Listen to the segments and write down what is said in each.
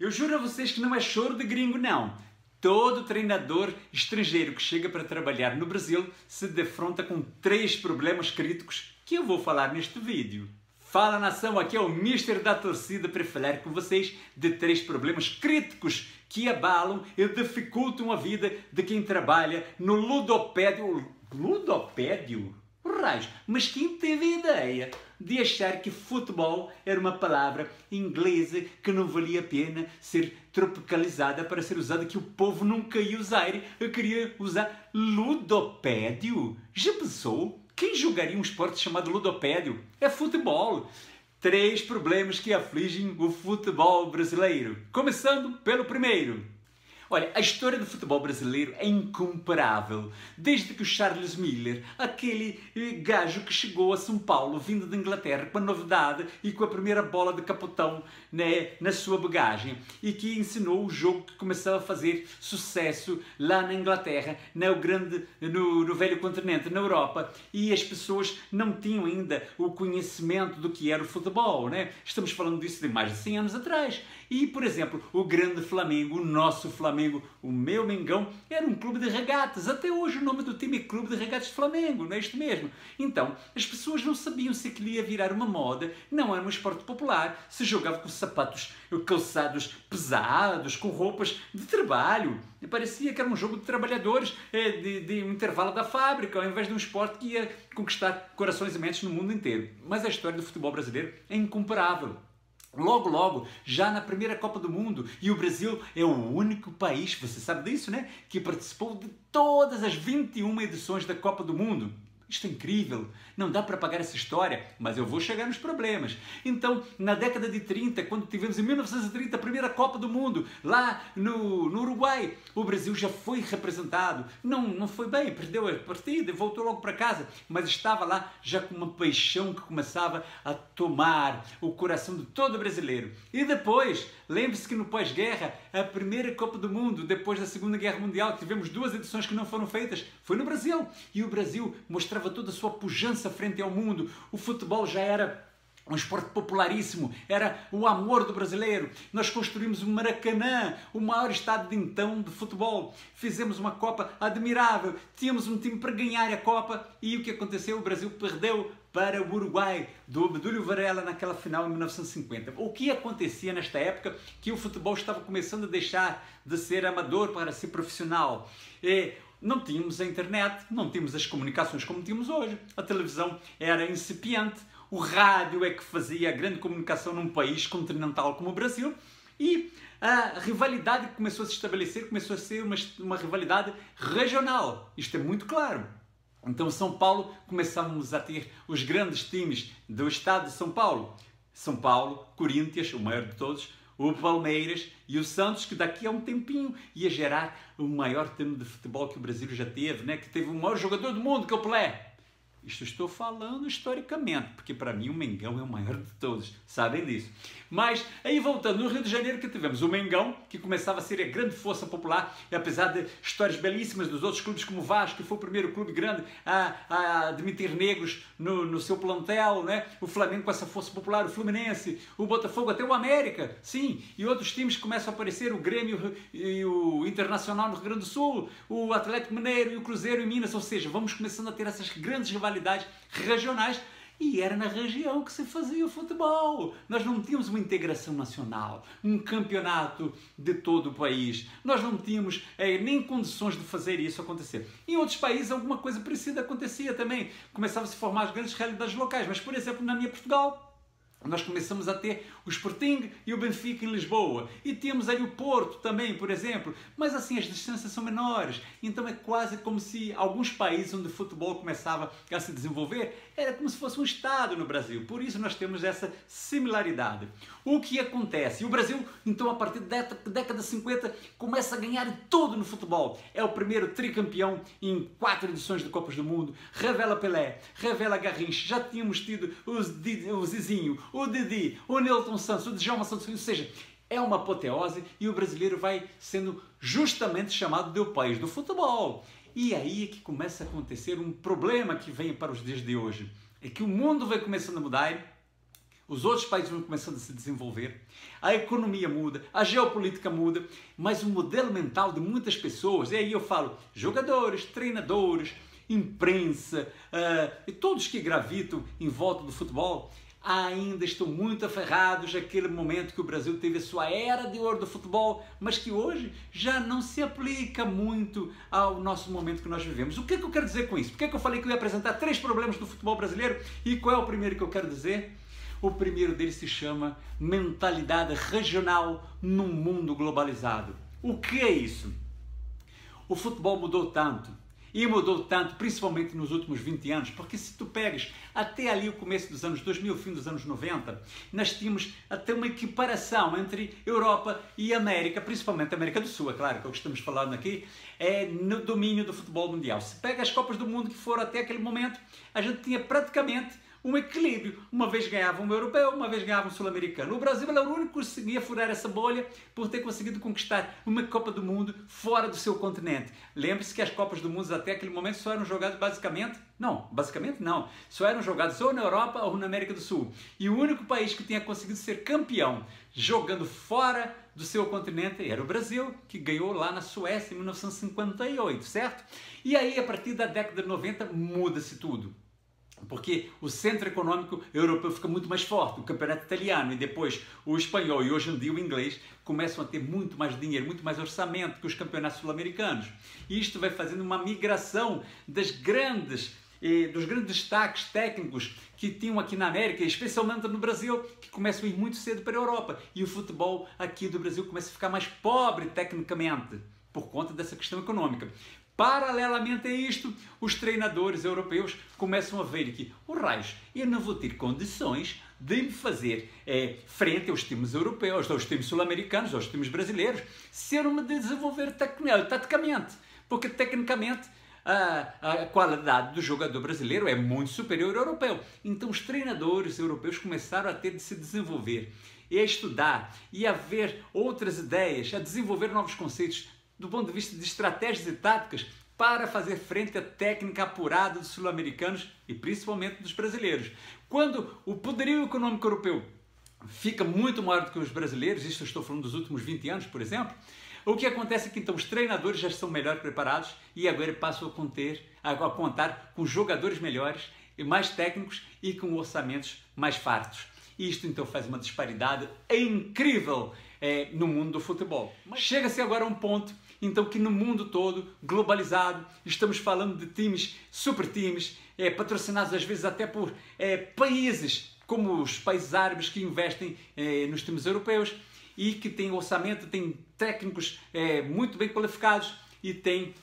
Eu juro a vocês que não é choro de gringo, não. Todo treinador estrangeiro que chega para trabalhar no Brasil se defronta com 3 problemas críticos que eu vou falar neste vídeo. Fala, nação, aqui é o Mister da torcida para falar com vocês de 3 problemas críticos que abalam e dificultam a vida de quem trabalha no ludopédio. Ludopédio? Raios, mas quem teve a ideia de achar que futebol era uma palavra inglesa que não valia a pena ser tropicalizada para ser usada, que o povo nunca ia usar? Eu queria usar ludopédio. Já pensou? Quem jogaria um esporte chamado ludopédio? É futebol. 3 problemas que afligem o futebol brasileiro. Começando pelo primeiro. Olha, a história do futebol brasileiro é incomparável. Desde que o Charles Miller, aquele gajo que chegou a São Paulo, vindo da Inglaterra, com a novidade e com a primeira bola de capotão, né, na sua bagagem, e que ensinou o jogo que começou a fazer sucesso lá na Inglaterra, no velho continente, na Europa, e as pessoas não tinham ainda o conhecimento do que era o futebol, né? Estamos falando disso de mais de 100 anos atrás. E, por exemplo, o grande Flamengo, o nosso Flamengo, o meu Mengão, era um clube de regatas. Até hoje o nome do time é Clube de Regatas Flamengo, não é isto mesmo? Então, as pessoas não sabiam se aquilo ia virar uma moda, não era um esporte popular, se jogava com sapatos calçados pesados, com roupas de trabalho. E parecia que era um jogo de trabalhadores, de um intervalo da fábrica, ao invés de um esporte que ia conquistar corações e mentes no mundo inteiro. Mas a história do futebol brasileiro é incomparável. Logo, já na primeira Copa do Mundo, e o Brasil é o único país, você sabe disso, né? Que participou de todas as 21 edições da Copa do Mundo. Isto é incrível, não dá para pagar essa história, mas eu vou chegar nos problemas. Então, na década de 30, quando tivemos em 1930 a primeira Copa do Mundo, lá no Uruguai, o Brasil já foi representado. Não foi bem, perdeu a partida e voltou logo para casa, mas estava lá já com uma paixão que começava a tomar o coração de todo brasileiro. E depois, lembre-se que no pós-guerra, a primeira Copa do Mundo, depois da Segunda Guerra Mundial, tivemos 2 edições que não foram feitas, foi no Brasil. E o Brasil mostrava toda a sua pujança frente ao mundo. O futebol já era um esporte popularíssimo, era o amor do brasileiro. Nós construímos o Maracanã, o maior estádio de então de futebol. Fizemos uma Copa admirável, tínhamos um time para ganhar a Copa e o que aconteceu? O Brasil perdeu para o Uruguai, do Obdúlio Varela naquela final em 1950. O que acontecia nesta época? Que o futebol estava começando a deixar de ser amador para ser profissional. Não tínhamos a internet, não tínhamos as comunicações como tínhamos hoje. A televisão era incipiente, o rádio é que fazia a grande comunicação num país continental como o Brasil, e a rivalidade que começou a se estabelecer começou a ser uma rivalidade regional. Isto é muito claro. Então, São Paulo, começamos a ter os grandes times do estado de São Paulo. São Paulo, Corinthians, o maior de todos, o Palmeiras e o Santos, que daqui a um tempinho ia gerar o maior time de futebol que o Brasil já teve, né? Que teve o maior jogador do mundo, que é o Pelé. Isto estou falando historicamente, porque para mim o Mengão é o maior de todos, sabem disso. Mas, aí voltando, no Rio de Janeiro que tivemos o Mengão, que começava a ser a grande força popular, e apesar de histórias belíssimas dos outros clubes, como o Vasco, que foi o primeiro clube grande a admitir negros no seu plantel, né? O Flamengo com essa força popular, o Fluminense, o Botafogo, até o América, sim, e outros times que começam a aparecer, o Grêmio e o Internacional no Rio Grande do Sul, o Atlético Mineiro e o Cruzeiro em Minas, ou seja, vamos começando a ter essas grandes rivalidades regionais, e era na região que se fazia o futebol. Nós não tínhamos uma integração nacional, um campeonato de todo o país. Nós não tínhamos nem condições de fazer isso acontecer. Em outros países alguma coisa parecida acontecia também. Começavam a se formar as grandes realidades locais, mas por exemplo na minha Portugal, nós começamos a ter o Sporting e o Benfica em Lisboa. E temos ali o Porto também, por exemplo. Mas assim, as distâncias são menores. Então é quase como se alguns países onde o futebol começava a se desenvolver, era como se fosse um estado no Brasil. Por isso nós temos essa similaridade. O que acontece? O Brasil, então, a partir da década de 50, começa a ganhar tudo no futebol. É o primeiro tricampeão em 4 edições de Copas do Mundo. Revela Pelé, revela Garrincha. Já tínhamos tido o Zizinho, o Didi, o Nilton Santos, o Djalma Santos, ou seja, é uma apoteose e o brasileiro vai sendo justamente chamado de o país do futebol. E aí é que começa a acontecer um problema que vem para os dias de hoje. É que o mundo vai começando a mudar, os outros países vão começando a se desenvolver, a economia muda, a geopolítica muda, mas o modelo mental de muitas pessoas, e aí eu falo jogadores, treinadores, imprensa, e todos que gravitam em volta do futebol, ainda estão muito aferrados àquele momento que o Brasil teve a sua era de ouro do futebol, mas que hoje já não se aplica muito ao nosso momento que nós vivemos. O que eu quero dizer com isso? Por que eu falei que eu ia apresentar 3 problemas do futebol brasileiro? E qual é o primeiro que eu quero dizer? O primeiro deles se chama mentalidade regional num mundo globalizado. O que é isso? O futebol mudou tanto. E mudou tanto, principalmente nos últimos 20 anos, porque se tu pegas até ali o começo dos anos 2000, fim dos anos 90, nós tínhamos até uma equiparação entre Europa e América, principalmente a América do Sul, é claro, que é o que estamos falando aqui, é no domínio do futebol mundial. Se pega as Copas do Mundo que foram até aquele momento, a gente tinha praticamente um equilíbrio. Uma vez ganhava um europeu, uma vez ganhava um sul-americano. O Brasil era o único que conseguia furar essa bolha por ter conseguido conquistar uma Copa do Mundo fora do seu continente. Lembre-se que as Copas do Mundo até aquele momento só eram jogadas basicamente não, só eram jogadas ou na Europa ou na América do Sul. E o único país que tinha conseguido ser campeão jogando fora do seu continente era o Brasil, que ganhou lá na Suécia em 1958, certo? E aí, a partir da década de 90, muda-se tudo. Porque o centro econômico europeu fica muito mais forte, o campeonato italiano e depois o espanhol e hoje em dia o inglês começam a ter muito mais dinheiro, muito mais orçamento que os campeonatos sul-americanos. E isto vai fazendo uma migração dos grandes destaques técnicos que tinham aqui na América, especialmente no Brasil, que começam a ir muito cedo para a Europa. E o futebol aqui do Brasil começa a ficar mais pobre tecnicamente, por conta dessa questão econômica. Paralelamente a isto, os treinadores europeus começam a ver que, raios, eu não vou ter condições de me fazer frente aos times europeus, aos times sul-americanos, aos times brasileiros, se eu não me desenvolver taticamente. Porque, tecnicamente, a qualidade do jogador brasileiro é muito superior ao europeu. Então, os treinadores europeus começaram a ter de se desenvolver e a estudar e a ver outras ideias, a desenvolver novos conceitos do ponto de vista de estratégias e táticas para fazer frente à técnica apurada dos sul-americanos e principalmente dos brasileiros. Quando o poderio econômico europeu fica muito maior do que os brasileiros, isso eu estou falando dos últimos 20 anos, por exemplo, o que acontece é que então os treinadores já estão melhor preparados e agora passam a contar com jogadores melhores e mais técnicos e com orçamentos mais fartos. Isto então faz uma disparidade incrível no mundo do futebol. Mas chega-se agora a um ponto então que no mundo todo, globalizado, estamos falando de times, super times, patrocinados às vezes até por países como os países árabes que investem nos times europeus e que têm orçamento, têm técnicos muito bem qualificados e têm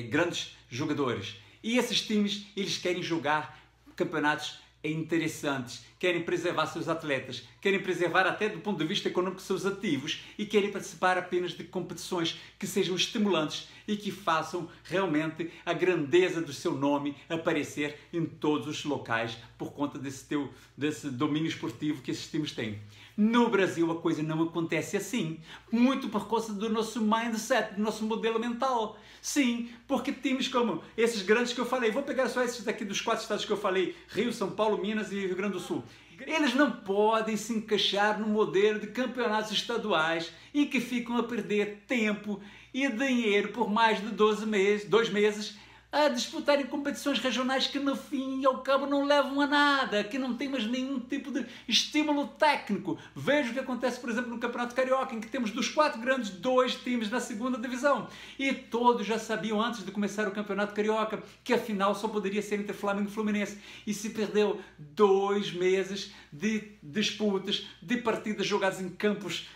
grandes jogadores. E esses times, eles querem jogar campeonatos interessantes, querem preservar seus atletas, querem preservar até do ponto de vista econômico seus ativos e querem participar apenas de competições que sejam estimulantes e que façam realmente a grandeza do seu nome aparecer em todos os locais por conta desse domínio esportivo que esses times têm. No Brasil a coisa não acontece assim, muito por causa do nosso mindset, do nosso modelo mental. Sim, porque times como esses grandes que eu falei, vou pegar só esses daqui dos 4 estados que eu falei, Rio, São Paulo, Minas e Rio Grande do Sul. Eles não podem se encaixar no modelo de campeonatos estaduais e que ficam a perder tempo e dinheiro por mais de 2 meses a disputarem competições regionais que no fim e ao cabo não levam a nada, que não tem mais nenhum tipo de estímulo técnico. Veja o que acontece, por exemplo, no Campeonato Carioca, em que temos dos 4 grandes 2 times na segunda divisão. E todos já sabiam antes de começar o Campeonato Carioca que a final só poderia ser entre Flamengo e Fluminense. E se perdeu 2 meses de disputas, de partidas jogadas em campos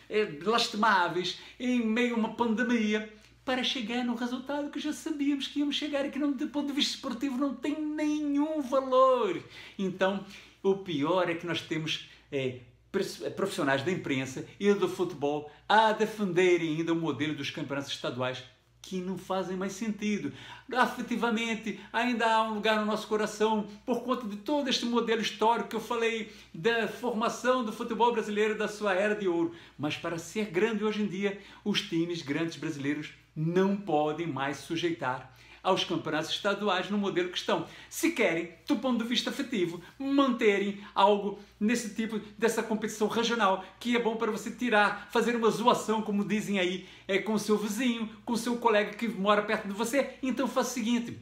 lastimáveis, em meio a uma pandemia, para chegar no resultado que já sabíamos que íamos chegar e que, do ponto de vista esportivo, não tem nenhum valor. Então, o pior é que nós temos profissionais da imprensa e do futebol a defenderem ainda o modelo dos campeonatos estaduais que não fazem mais sentido. Afetivamente, ainda há um lugar no nosso coração por conta de todo este modelo histórico que eu falei da formação do futebol brasileiro da sua era de ouro. Mas para ser grande hoje em dia, os times grandes brasileiros não podem mais sujeitar aos campeonatos estaduais no modelo que estão. Se querem, do ponto de vista afetivo, manterem algo nesse tipo dessa competição regional, que é bom para você tirar, fazer uma zoação, como dizem aí, com o seu vizinho, com o seu colega que mora perto de você. Então faça o seguinte,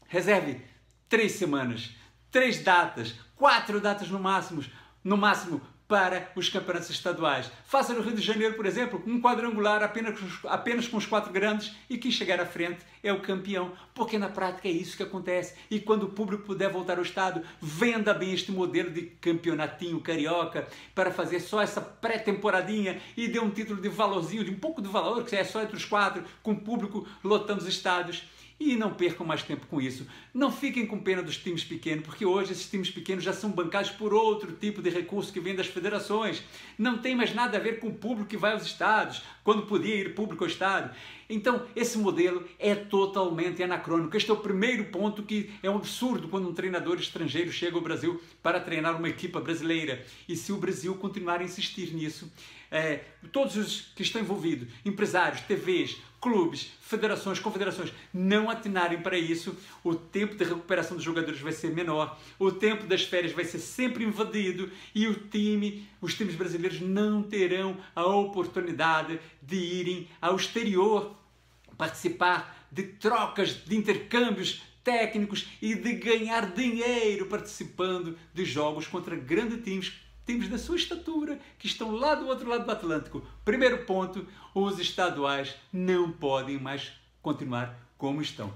reserve 3 semanas, 3 datas, 4 datas no máximo, para os campeonatos estaduais. Faça no Rio de Janeiro, por exemplo, um quadrangular apenas com os 4 grandes, e quem chegar à frente é o campeão, porque na prática é isso que acontece. E quando o público puder voltar ao estádio, venda bem este modelo de campeonatinho carioca para fazer só essa pré-temporadinha e dê um título de valorzinho, de um pouco de valor, que é só entre os 4, com o público lotando os estádios. E não percam mais tempo com isso. Não fiquem com pena dos times pequenos, porque hoje esses times pequenos já são bancados por outro tipo de recurso que vem das federações. Não tem mais nada a ver com o público que vai aos estádios, quando podia ir público ao estádio. Então, esse modelo é totalmente anacrônico. Este é o primeiro ponto, que é um absurdo quando um treinador estrangeiro chega ao Brasil para treinar uma equipa brasileira. E se o Brasil continuar a insistir nisso, todos os que estão envolvidos, empresários, TVs, clubes, federações, confederações, não atinarem para isso, o tempo de recuperação dos jogadores vai ser menor, o tempo das férias vai ser sempre invadido e os times brasileiros não terão a oportunidade de irem ao exterior, participar de trocas, de intercâmbios técnicos e de ganhar dinheiro participando de jogos contra grandes times da sua estatura, que estão lá do outro lado do Atlântico. Primeiro ponto, os estaduais não podem mais continuar como estão.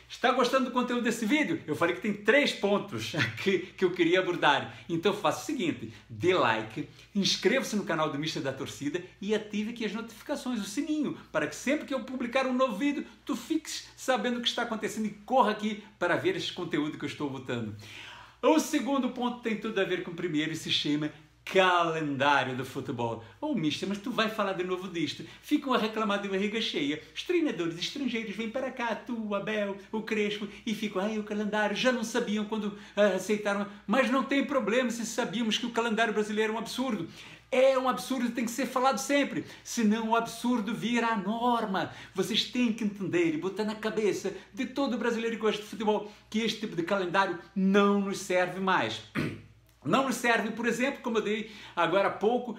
Está gostando do conteúdo desse vídeo? Eu falei que tem 3 pontos que eu queria abordar. Então faça o seguinte, dê like, inscreva-se no canal do Mister da Torcida e ative aqui as notificações, o sininho, para que sempre que eu publicar um novo vídeo, tu fiques sabendo o que está acontecendo e corra aqui para ver esse conteúdo que eu estou botando. O segundo ponto tem tudo a ver com o primeiro e se chama calendário do futebol. Mister, mas tu vai falar de novo disto? Ficam a reclamar de barriga cheia. Os treinadores estrangeiros vêm para cá, tu, o Abel, o Crespo, e ficam, o calendário, já não sabiam quando aceitaram. Mas não tem problema se sabíamos que o calendário brasileiro é um absurdo. É um absurdo e tem que ser falado sempre, senão o absurdo vira a norma. Vocês têm que entender e botar na cabeça de todo brasileiro que gosta de futebol que este tipo de calendário não nos serve mais. Não nos serve, por exemplo, como eu dei agora há pouco,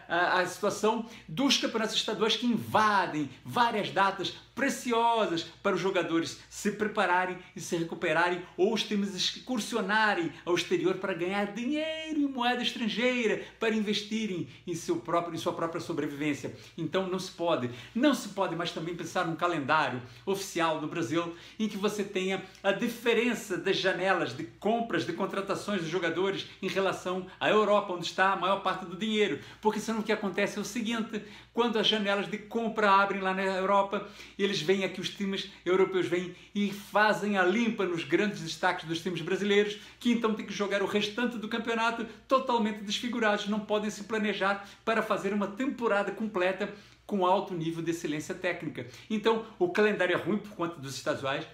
a situação dos campeonatos estaduais que invadem várias datas preciosas para os jogadores se prepararem e se recuperarem, ou os times excursionarem ao exterior para ganhar dinheiro em moeda estrangeira, para investirem em sua própria sobrevivência. Então não se pode mais também pensar num calendário oficial do Brasil em que você tenha a diferença das janelas de compras, de contratações dos jogadores em relação à Europa, onde está a maior parte do dinheiro, porque senão o que acontece é o seguinte, quando as janelas de compra abrem lá na Europa, eles vêm aqui, os times europeus vêm e fazem a limpa nos grandes destaques dos times brasileiros, que então têm que jogar o restante do campeonato totalmente desfigurados, não podem se planejar para fazer uma temporada completa com alto nível de excelência técnica. Então, o calendário é ruim por conta dos estaduais,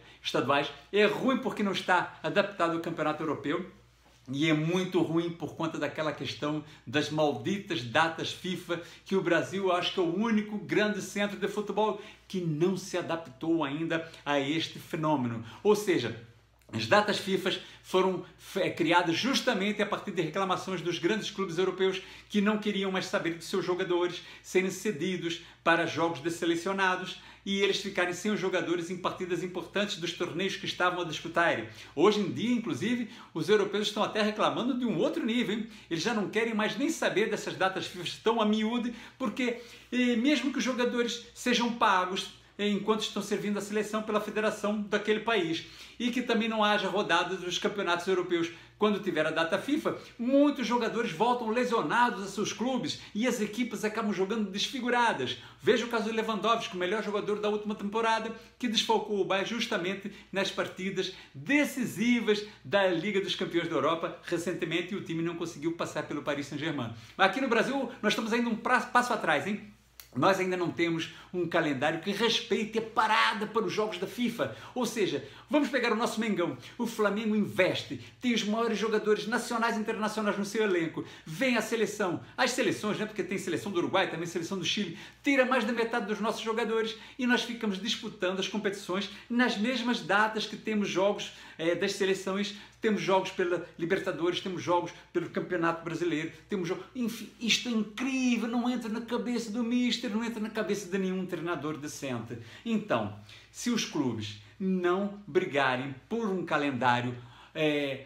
é ruim porque não está adaptado ao campeonato europeu, e é muito ruim por conta daquela questão das malditas datas FIFA, que o Brasil acho que é o único grande centro de futebol que não se adaptou ainda a este fenômeno. Ou seja, as datas FIFA foram criadas justamente a partir de reclamações dos grandes clubes europeus que não queriam mais saber de seus jogadores serem cedidos para jogos de selecionados e eles ficarem sem os jogadores em partidas importantes dos torneios que estavam a disputarem. Hoje em dia, inclusive, os europeus estão até reclamando de um outro nível, hein? Eles já não querem mais nem saber dessas datas FIFA tão a miúde, porque mesmo que os jogadores sejam pagos enquanto estão servindo a seleção pela federação daquele país e que também não haja rodadas dos campeonatos europeus. Quando tiver a data FIFA, muitos jogadores voltam lesionados a seus clubes e as equipes acabam jogando desfiguradas. Veja o caso do Lewandowski, o melhor jogador da última temporada, que desfalcou o Bayern justamente nas partidas decisivas da Liga dos Campeões da Europa recentemente, e o time não conseguiu passar pelo Paris Saint-Germain. Aqui no Brasil, nós estamos ainda um passo atrás, hein? Nós ainda não temos um calendário que respeite a parada para os jogos da FIFA. Ou seja, vamos pegar o nosso Mengão. O Flamengo investe, tem os maiores jogadores nacionais e internacionais no seu elenco. Vem a seleção, as seleções, né? Porque tem seleção do Uruguai, também seleção do Chile, tira mais da metade dos nossos jogadores e nós ficamos disputando as competições nas mesmas datas que temos jogos das seleções. Temos jogos pela Libertadores, temos jogos pelo Campeonato Brasileiro, temos jogos... Enfim, isto é incrível, não entra na cabeça do mister, não entra na cabeça de nenhum treinador decente. Então, se os clubes não brigarem por um calendário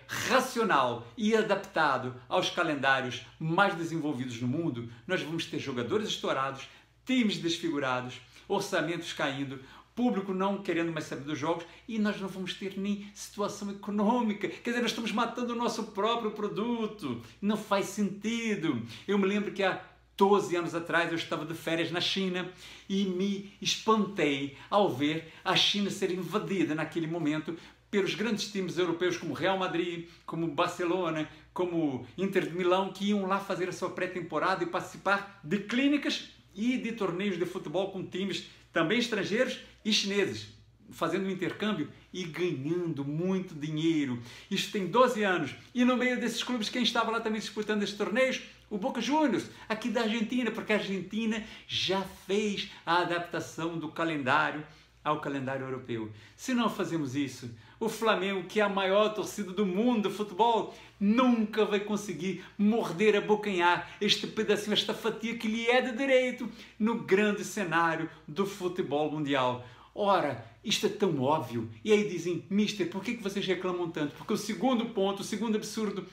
racional e adaptado aos calendários mais desenvolvidos no mundo, nós vamos ter jogadores estourados, times desfigurados, orçamentos caindo, público não querendo mais saber dos jogos e nós não vamos ter nem situação econômica. Quer dizer, nós estamos matando o nosso próprio produto. Não faz sentido. Eu me lembro que há 12 anos atrás eu estava de férias na China e me espantei ao ver a China ser invadida naquele momento pelos grandes times europeus como Real Madrid, como Barcelona, como Inter de Milão, que iam lá fazer a sua pré-temporada e participar de clínicas e de torneios de futebol com times também estrangeiros e chineses, fazendo um intercâmbio e ganhando muito dinheiro. Isto tem 12 anos. E no meio desses clubes, quem estava lá também disputando esses torneios? O Boca Juniors, aqui da Argentina, porque a Argentina já fez a adaptação do calendário ao calendário europeu. Se não fazemos isso, o Flamengo, que é a maior torcida do mundo do futebol, nunca vai conseguir morder, abocanhar este pedacinho, esta fatia que lhe é de direito no grande cenário do futebol mundial. Ora, isto é tão óbvio. E aí dizem, mister, por que vocês reclamam tanto? Porque o segundo ponto, o segundo absurdo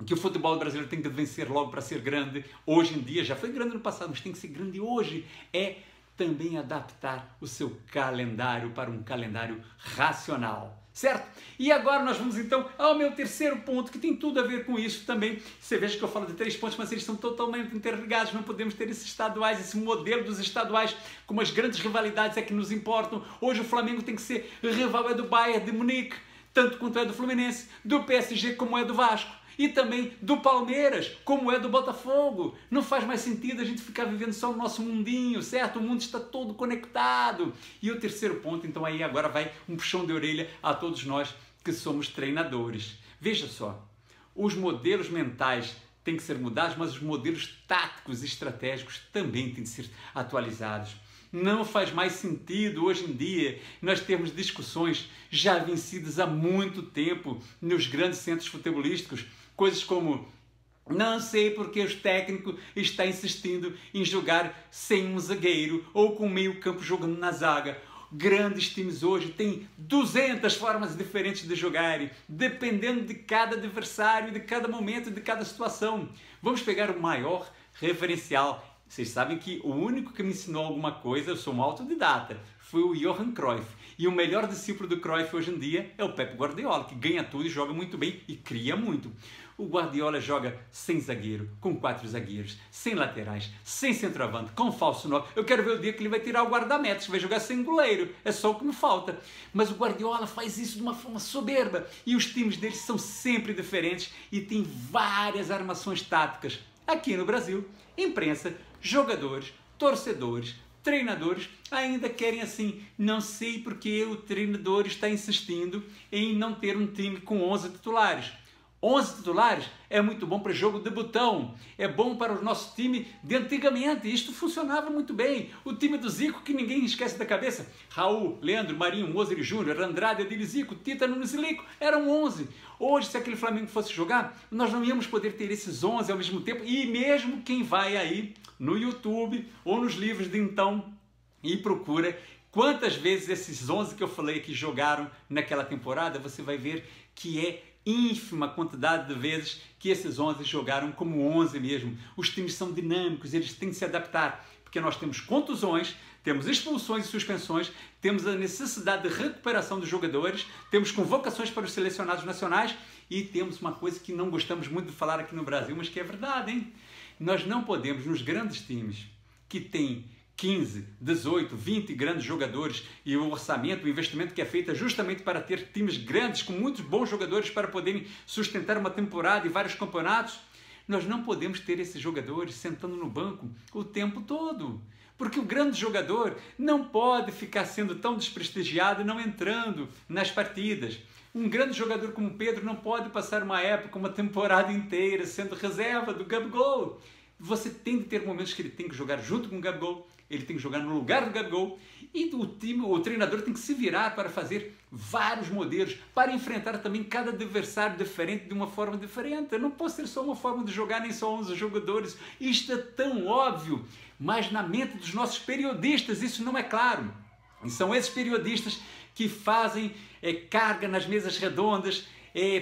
que o futebol brasileiro tem que vencer logo para ser grande, hoje em dia, já foi grande no passado, mas tem que ser grande hoje, é também adaptar o seu calendário para um calendário racional. Certo? E agora nós vamos então ao meu terceiro ponto, que tem tudo a ver com isso também. Você veja que eu falo de 3 pontos, mas eles são totalmente interligados. Não podemos ter esses estaduais, esse modelo dos estaduais, como as grandes rivalidades é que nos importam. Hoje o Flamengo tem que ser rival do Bayern de Munique, tanto quanto é do Fluminense, do PSG como é do Vasco. E também do Palmeiras, como é do Botafogo. Não faz mais sentido a gente ficar vivendo só o nosso mundinho, certo? O mundo está todo conectado. E o terceiro ponto, então aí agora vai um puxão de orelha a todos nós que somos treinadores. Veja só, os modelos mentais têm que ser mudados, mas os modelos táticos e estratégicos também têm que ser atualizados. Não faz mais sentido hoje em dia nós termos discussões já vencidas há muito tempo nos grandes centros futebolísticos, coisas como não sei porque o técnico está insistindo em jogar sem um zagueiro ou com meio campo jogando na zaga. Grandes times hoje têm 200 formas diferentes de jogarem, dependendo de cada adversário, de cada momento, de cada situação. Vamos pegar o maior referencial. Vocês sabem que o único que me ensinou alguma coisa, eu sou um autodidata, foi o Johan Cruyff. E o melhor discípulo do Cruyff hoje em dia é o Pep Guardiola, que ganha tudo e joga muito bem e cria muito. O Guardiola joga sem zagueiro, com 4 zagueiros, sem laterais, sem centroavante, com falso 9. Eu quero ver o dia que ele vai tirar o guarda-metas, vai jogar sem goleiro. É só o que me falta. Mas o Guardiola faz isso de uma forma soberba. E os times deles são sempre diferentes e tem várias armações táticas. Aqui no Brasil, imprensa, jogadores, torcedores, treinadores ainda querem assim. Não sei porque o treinador está insistindo em não ter um time com 11 titulares. 11 titulares é muito bom para jogo de botão, é bom para o nosso time de antigamente, isto funcionava muito bem. O time do Zico, que ninguém esquece da cabeça, Raul, Leandro, Marinho, Moser Júnior, Andrade, Adilho Zico, Tita, Nunes e Lico, eram 11. Hoje, se aquele Flamengo fosse jogar, nós não íamos poder ter esses 11 ao mesmo tempo, e mesmo quem vai aí no YouTube ou nos livros de então e procura quantas vezes esses 11 que eu falei que jogaram naquela temporada, você vai ver que é ínfima quantidade de vezes que esses 11 jogaram como 11 mesmo. Os times são dinâmicos, eles têm que se adaptar, porque nós temos contusões, temos expulsões e suspensões, temos a necessidade de recuperação dos jogadores, temos convocações para os selecionados nacionais e temos uma coisa que não gostamos muito de falar aqui no Brasil, mas que é verdade, hein? Nós não podemos, nos grandes times que têm 15, 18, 20 grandes jogadores e o orçamento, o investimento que é feito é justamente para ter times grandes com muitos bons jogadores para poderem sustentar uma temporada e vários campeonatos, Nós não podemos ter esses jogadores sentando no banco o tempo todo. Porque o grande jogador não pode ficar sendo tão desprestigiado e não entrando nas partidas. Um grande jogador como Pedro não pode passar uma época, uma temporada inteira sendo reserva do Gabigol. Você tem de ter momentos que ele tem que jogar junto com o Gabigol, ele tem que jogar no lugar do Gabigol e o treinador tem que se virar para fazer vários modelos, para enfrentar também cada adversário diferente de uma forma diferente. Não pode ser só uma forma de jogar, nem só 11 jogadores. Isto é tão óbvio, mas na mente dos nossos periodistas isso não é claro. E são esses periodistas que fazem carga nas mesas redondas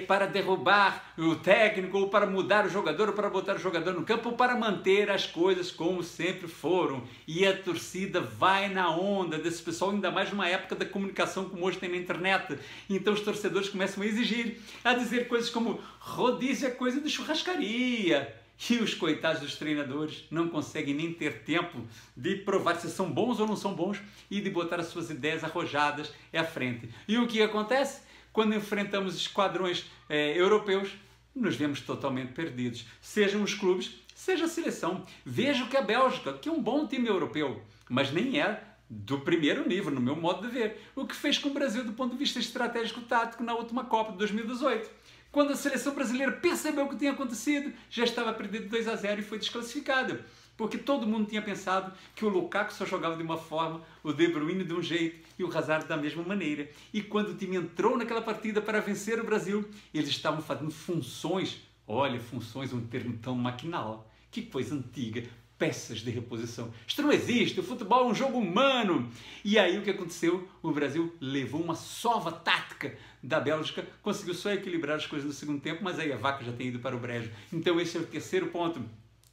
para derrubar o técnico, ou para mudar o jogador, ou para botar o jogador no campo, ou para manter as coisas como sempre foram. E a torcida vai na onda desse pessoal, ainda mais numa época da comunicação como hoje tem na internet. Então os torcedores começam a exigir, a dizer coisas como rodízio é coisa de churrascaria. E os coitados dos treinadores não conseguem nem ter tempo de provar se são bons ou não são bons e de botar as suas ideias arrojadas à frente. E o que acontece? Quando enfrentamos esquadrões europeus, nos vemos totalmente perdidos. Sejam os clubes, seja a seleção. Veja que a Bélgica, que é um bom time europeu, mas nem é do primeiro nível, no meu modo de ver. O que fez com o Brasil do ponto de vista estratégico-tático na última Copa de 2018. Quando a seleção brasileira percebeu o que tinha acontecido, já estava perdendo 2-0 e foi desclassificada. Porque todo mundo tinha pensado que o Lukaku só jogava de uma forma, o De Bruyne de um jeito e o Hazard da mesma maneira. E quando o time entrou naquela partida para vencer o Brasil, eles estavam fazendo funções, olha, funções, um termo tão maquinal, que coisa antiga, peças de reposição. Isto não existe, o futebol é um jogo humano. E aí o que aconteceu? O Brasil levou uma sova tática da Bélgica, conseguiu só equilibrar as coisas no segundo tempo, mas aí a vaca já tem ido para o brejo. Então esse é o terceiro ponto.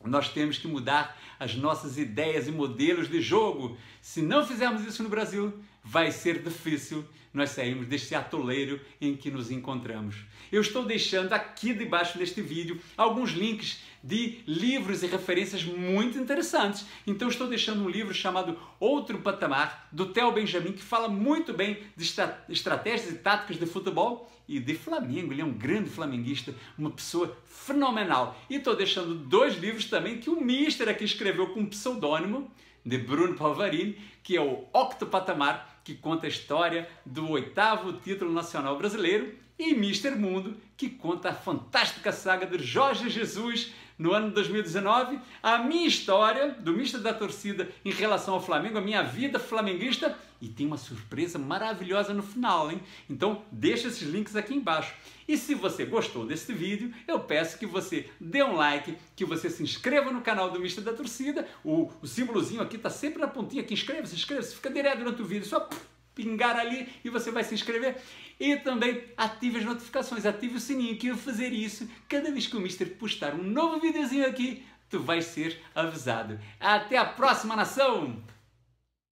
Nós temos que mudar as nossas ideias e modelos de jogo. Se não fizermos isso no Brasil, vai ser difícil nós sairmos deste atoleiro em que nos encontramos. Eu estou deixando aqui debaixo deste vídeo alguns links de livros e referências muito interessantes. Então estou deixando um livro chamado Outro Patamar, do Theo Benjamin, que fala muito bem de estratégias e táticas de futebol e de Flamengo. Ele é um grande flamenguista, uma pessoa fenomenal. E estou deixando 2 livros também que o Mister aqui escreveu com um pseudônimo, de Bruno Pavarini, que é o Octo Patamar, que conta a história do 8º título nacional brasileiro, e Mister Mundo, que conta a fantástica saga de Jorge Jesus no ano de 2019, a minha história do Mister da Torcida em relação ao Flamengo, a minha vida flamenguista, e tem uma surpresa maravilhosa no final, hein? Então deixa esses links aqui embaixo. E se você gostou desse vídeo, eu peço que você dê um like, que você se inscreva no canal do Mister da Torcida, o símbolozinho aqui está sempre na pontinha aqui, inscreva-se, fica direto durante o vídeo, só pingar ali e você vai se inscrever. E também ative as notificações, ative o sininho, que ao fazer isso, cada vez que o Mister postar um novo videozinho aqui, tu vais ser avisado. Até a próxima, nação!